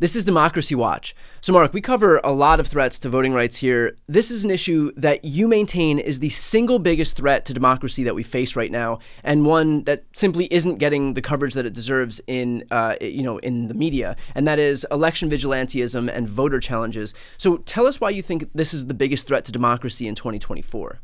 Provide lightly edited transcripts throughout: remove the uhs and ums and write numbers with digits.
This is Democracy Watch. So, Mark, we cover a lot of threats to voting rights here. This is an issue that you maintain is the single biggest threat to democracy that we face right now, and one that simply isn't getting the coverage that it deserves in the media, and that is election vigilantism and voter challenges. So, tell us why you think this is the biggest threat to democracy in 2024.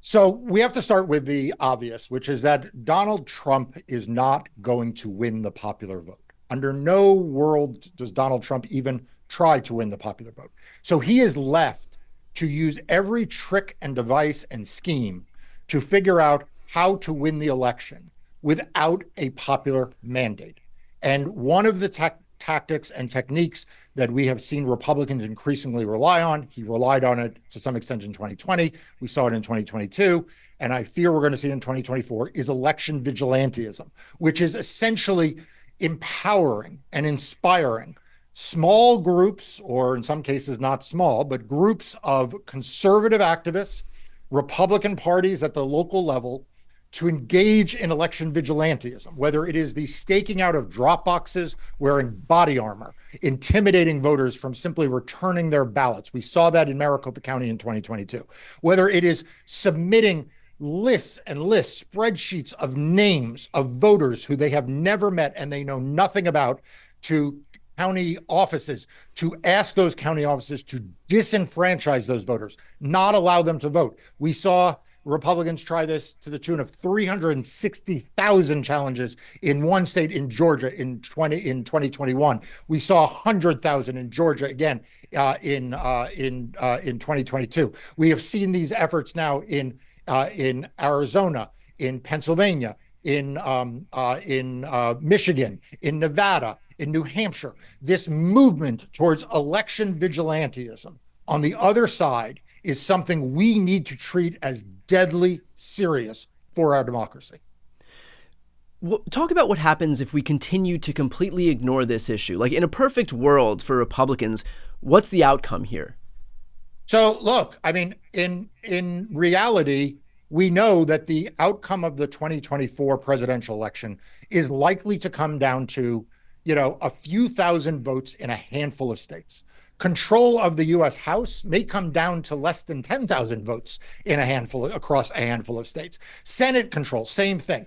So we have to start with the obvious, which is that Donald Trump is not going to win the popular vote. Under no world does Donald Trump even try to win the popular vote. So he is left to use every trick and device and scheme to figure out how to win the election without a popular mandate. And one of the tactics and techniques that we have seen Republicans increasingly rely on, he relied on it to some extent in 2020, we saw it in 2022, and I fear we're going to see it in 2024, is election vigilantism, which is essentially empowering and inspiring small groups, or in some cases not small, but groups of conservative activists, Republican parties at the local level, to engage in election vigilantism, whether it is the staking out of drop boxes wearing body armor, intimidating voters from simply returning their ballots. We saw that in Maricopa County in 2022. Whether it is submitting lists and lists, spreadsheets of names of voters who they have never met and they know nothing about, to county offices, to ask those county offices to disenfranchise those voters, not allow them to vote. We saw Republicans try this to the tune of 360,000 challenges in one state in Georgia in 2021. We saw 100,000 in Georgia again in 2022. We have seen these efforts now in Arizona, in Pennsylvania, in Michigan, in Nevada, in New Hampshire. This movement towards election vigilantism on the other side is something we need to treat as deadly serious for our democracy. Talk about what happens if we continue to completely ignore this issue. Like, in a perfect world for Republicans, what's the outcome here? So look, I mean, in reality, we know that the outcome of the 2024 presidential election is likely to come down to, a few thousand votes in a handful of states. Control of the U.S. House may come down to less than 10,000 votes across a handful of states. Senate control, same thing.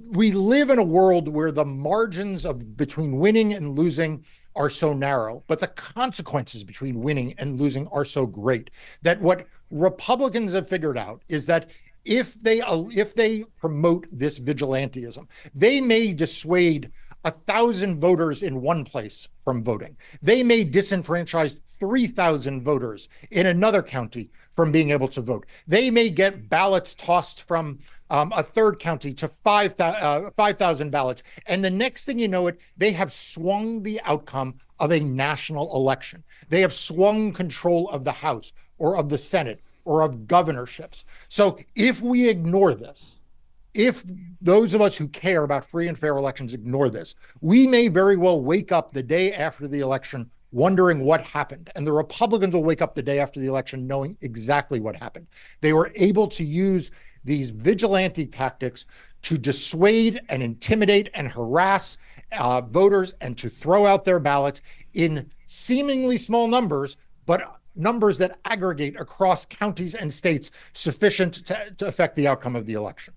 We live in a world where the margins between winning and losing are so narrow, but the consequences between winning and losing are so great that what Republicans have figured out is that if they promote this vigilantism, they may dissuade 1,000 voters in one place from voting. They may disenfranchise 3,000 voters in another county from being able to vote. They may get ballots tossed from a third county to 5,000 ballots. And the next thing you know they have swung the outcome of a national election. They have swung control of the House or of the Senate or of governorships. So if we ignore this, if those of us who care about free and fair elections ignore this, we may very well wake up the day after the election wondering what happened. And the Republicans will wake up the day after the election knowing exactly what happened. They were able to use these vigilante tactics to dissuade and intimidate and harass voters and to throw out their ballots in seemingly small numbers, but numbers that aggregate across counties and states sufficient to affect the outcome of the election.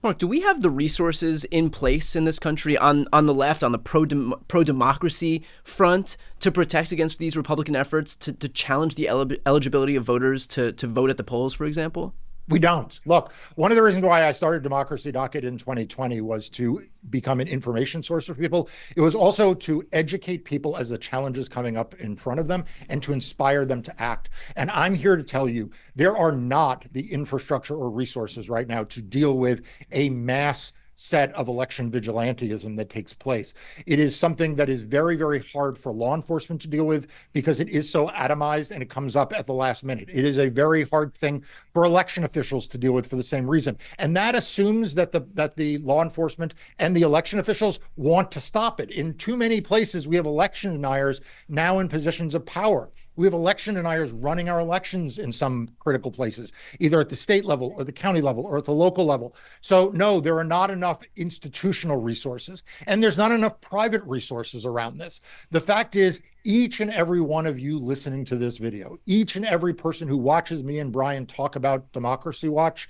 Mark, do we have the resources in place in this country on the left, on the pro-democracy front, to protect against these Republican efforts to challenge the eligibility of voters to vote at the polls, for example? We don't. Look, one of the reasons why I started Democracy Docket in 2020 was to become an information source for people. It was also to educate people as the challenges coming up in front of them and to inspire them to act. And I'm here to tell you, there are not the infrastructure or resources right now to deal with a mass set of election vigilantism that takes place. It is something that is very, very hard for law enforcement to deal with because it is so atomized and it comes up at the last minute. It is a very hard thing for election officials to deal with for the same reason. And that assumes that the law enforcement and the election officials want to stop it. In too many places, we have election deniers now in positions of power. We have election deniers running our elections in some critical places, either at the state level or the county level or at the local level. So no, there are not enough enough institutional resources, and there's not enough private resources around this. The fact is, each and every one of you listening to this video, each and every person who watches me and Brian talk about Democracy Watch,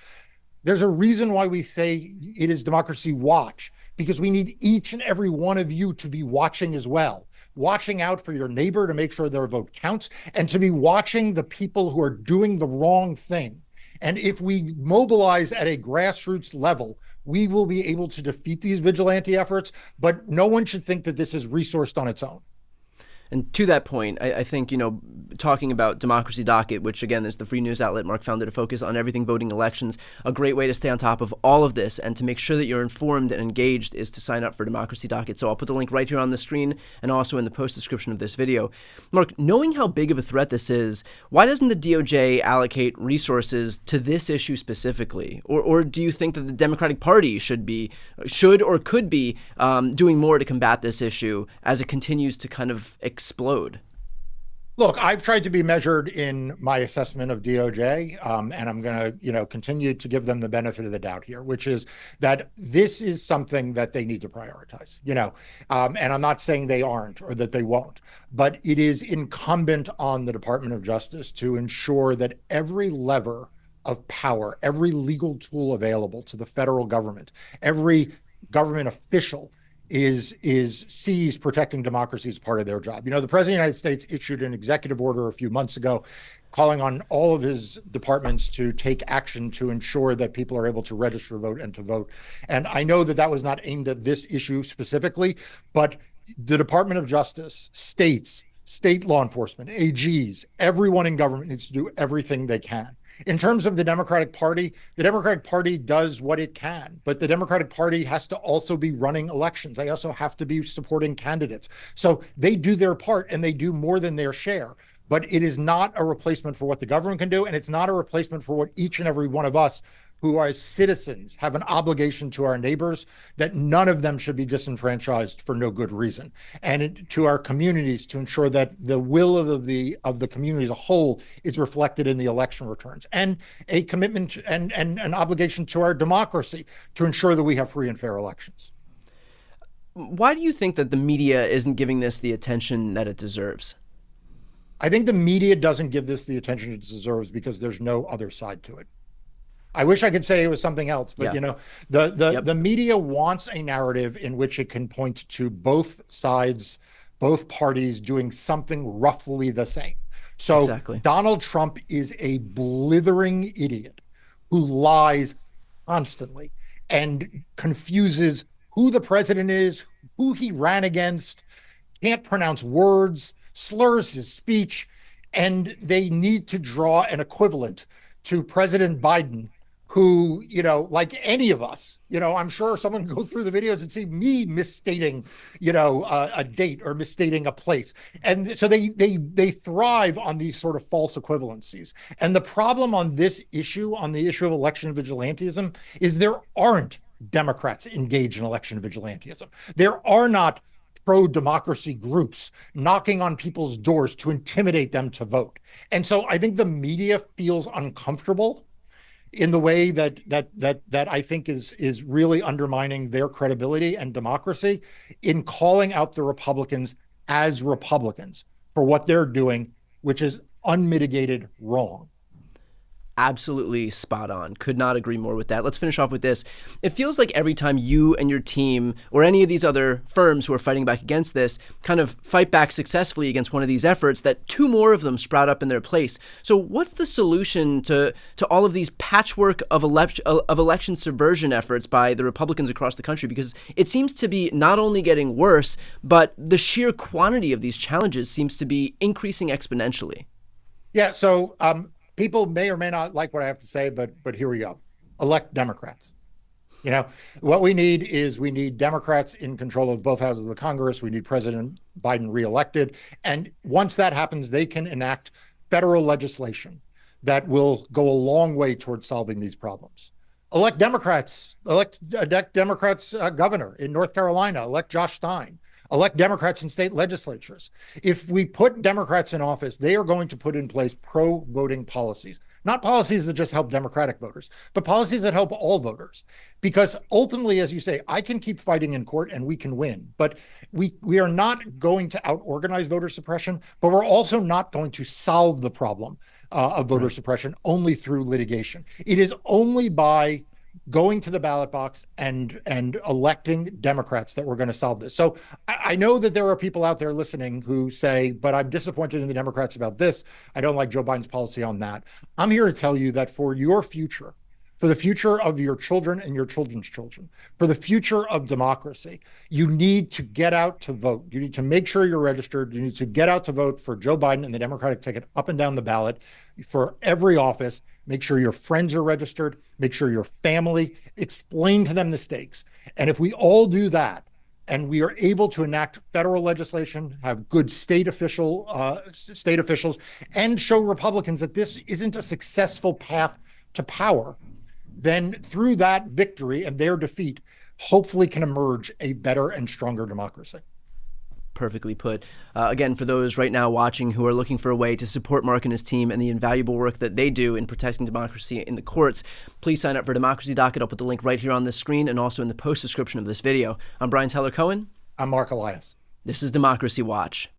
there's a reason why we say it is Democracy Watch, because we need each and every one of you to be watching as well, watching out for your neighbor to make sure their vote counts, and to be watching the people who are doing the wrong thing. And if we mobilize at a grassroots level, we will be able to defeat these vigilante efforts, but no one should think that this is resourced on its own. And to that point, I think, talking about Democracy Docket, which again is the free news outlet Marc founded to focus on everything voting elections, a great way to stay on top of all of this and to make sure that you're informed and engaged is to sign up for Democracy Docket. So I'll put the link right here on the screen and also in the post description of this video. Marc, knowing how big of a threat this is, why doesn't the DOJ allocate resources to this issue specifically? Or do you think that the Democratic Party should or could be doing more to combat this issue as it continues to kind of explode? Look, I've tried to be measured in my assessment of DOJ, and I'm going to, continue to give them the benefit of the doubt here, which is that this is something that they need to prioritize, and I'm not saying they aren't or that they won't, but it is incumbent on the Department of Justice to ensure that every lever of power, every legal tool available to the federal government, every government official sees protecting democracy as part of their job. The President of the United States issued an executive order a few months ago calling on all of his departments to take action to ensure that people are able to register to vote and to vote. And I know that that was not aimed at this issue specifically, but the Department of Justice, state law enforcement, AGs, everyone in government needs to do everything they can. In terms of the Democratic Party does what it can, but the Democratic Party has to also be running elections. They also have to be supporting candidates. So they do their part and they do more than their share, but it is not a replacement for what the government can do. And it's not a replacement for what each and every one of us who as citizens have an obligation to our neighbors, that none of them should be disenfranchised for no good reason. And to our communities to ensure that the will of the community as a whole is reflected in the election returns, and a commitment and an obligation to our democracy to ensure that we have free and fair elections. Why do you think that the media isn't giving this the attention that it deserves? I think the media doesn't give this the attention it deserves because there's no other side to it. I wish I could say it was something else, but the media wants a narrative in which it can point to both sides, both parties doing something roughly the same. So exactly. Donald Trump is a blithering idiot who lies constantly and confuses who the president is, who he ran against, can't pronounce words, slurs his speech, and they need to draw an equivalent to President Biden, who, like any of us, I'm sure someone can go through the videos and see me misstating, a date or misstating a place. And so they thrive on these sort of false equivalencies. And the problem on this issue, on the issue of election vigilantism, is there aren't Democrats engaged in election vigilantism. There are not pro-democracy groups knocking on people's doors to intimidate them to vote. And so I think the media feels uncomfortable in the way that I think is really undermining their credibility and democracy in calling out the Republicans as Republicans for what they're doing, which is unmitigated wrong. Absolutely spot on. Could not agree more with that. Let's finish off with this. It feels like every time you and your team or any of these other firms who are fighting back against this kind of fight back successfully against one of these efforts, that two more of them sprout up in their place. So what's the solution to all of these patchwork of election subversion efforts by the Republicans across the country? Because it seems to be not only getting worse, but the sheer quantity of these challenges seems to be increasing exponentially. Yeah, so people may or may not like what I have to say, but here we go. Elect Democrats. What we need Democrats in control of both houses of the Congress. We need President Biden reelected. And once that happens, they can enact federal legislation that will go a long way towards solving these problems. Elect Democrats, governor in North Carolina, elect Josh Stein. Elect Democrats in state legislatures. If we put Democrats in office, they are going to put in place pro-voting policies, not policies that just help Democratic voters, but policies that help all voters. Because ultimately, as you say, I can keep fighting in court and we can win, but we are not going to out-organize voter suppression, but we're also not going to solve the problem of voter suppression only through litigation. It is only by going to the ballot box and electing Democrats that we're going to solve this. So I know that there are people out there listening who say, but I'm disappointed in the Democrats about this. I don't like Joe Biden's policy on that. I'm here to tell you that for your future, for the future of your children and your children's children, for the future of democracy, you need to get out to vote. You need to make sure you're registered. You need to get out to vote for Joe Biden and the Democratic ticket up and down the ballot for every office. Make sure your friends are registered. Make sure your family, explain to them the stakes. And if we all do that, and we are able to enact federal legislation, have good state officials, and show Republicans that this isn't a successful path to power, then through that victory and their defeat, hopefully can emerge a better and stronger democracy. Perfectly put. Again, for those right now watching who are looking for a way to support Marc and his team and the invaluable work that they do in protecting democracy in the courts, please sign up for Democracy Docket. I'll put the link right here on this screen and also in the post description of this video. I'm Brian Tyler Cohen. I'm Marc Elias. This is Democracy Watch.